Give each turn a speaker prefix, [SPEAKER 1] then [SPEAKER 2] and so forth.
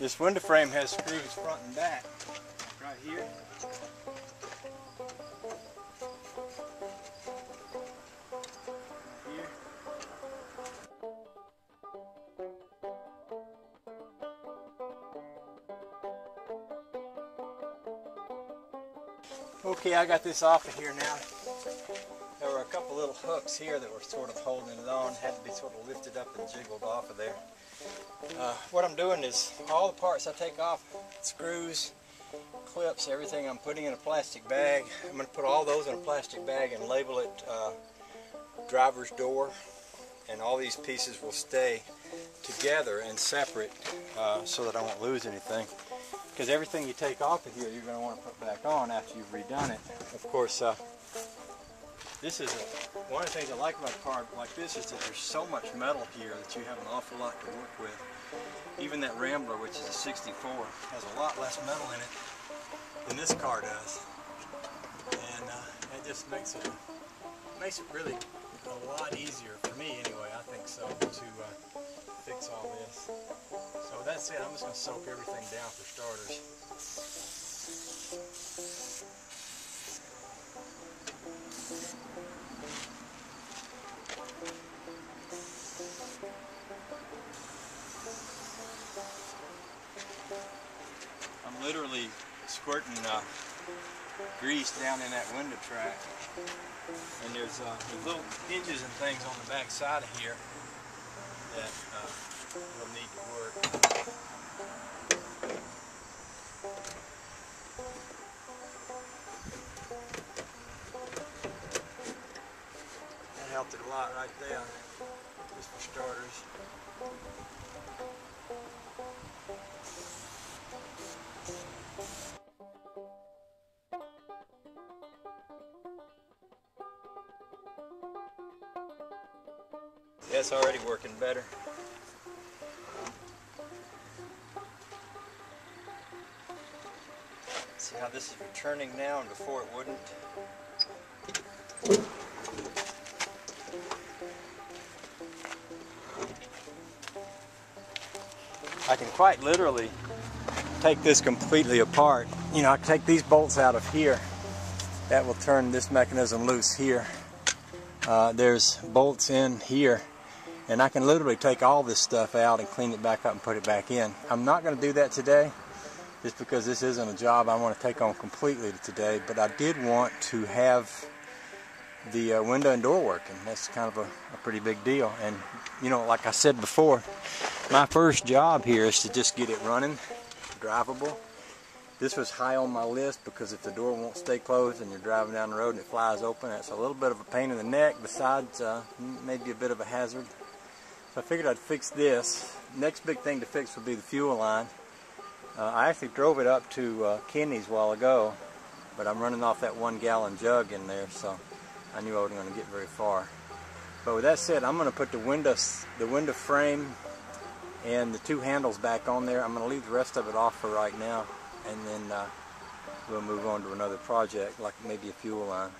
[SPEAKER 1] This window frame has screws front and back, right here. Okay, I got this off of here now. There were a couple little hooks here that were sort of holding it on, had to be sort of lifted up and jiggled off of there. What I'm doing is all the parts I take off, screws, clips, everything I'm putting in a plastic bag. I'm going to put all those in a plastic bag and label it driver's door, and all these pieces will stay together and separate so that I won't lose anything. Because everything you take off of here you're going to want to put back on after you've redone it. Of course, this is one of the things I like about a car like this is that there's so much metal here that you have an awful lot to work with. Even that Rambler, which is a 64, has a lot less metal in it than this car does. And that just makes it really a lot easier, for me anyway, I think so, to fix all this. So with that said, I'm just going to soak everything down for starters. I'm literally squirting grease down in that window track, and there's little hinges and things on the back side of here that will need to work. That helped it a lot right there, just for starters. Yeah, it's already working better. See how this is returning now, and before it wouldn't. I can quite literally take this completely apart. You know, I can take these bolts out of here. That will turn this mechanism loose here. There's bolts in here. And I can literally take all this stuff out and clean it back up and put it back in. I'm not going to do that today, just because this isn't a job I want to take on completely today, but I did want to have the window and door working. That's kind of a pretty big deal. And you know, like I said before, my first job here is to just get it running, drivable. This was high on my list because if the door won't stay closed and you're driving down the road and it flies open, that's a little bit of a pain in the neck, besides maybe a bit of a hazard. So I figured I'd fix this. Next big thing to fix would be the fuel line. I actually drove it up to Kenny's a while ago, but I'm running off that 1 gallon jug in there, so I knew I wasn't going to get very far. But with that said, I'm going to put the window frame and the 2 handles back on there. I'm going to leave the rest of it off for right now, and then we'll move on to another project, like maybe a fuel line.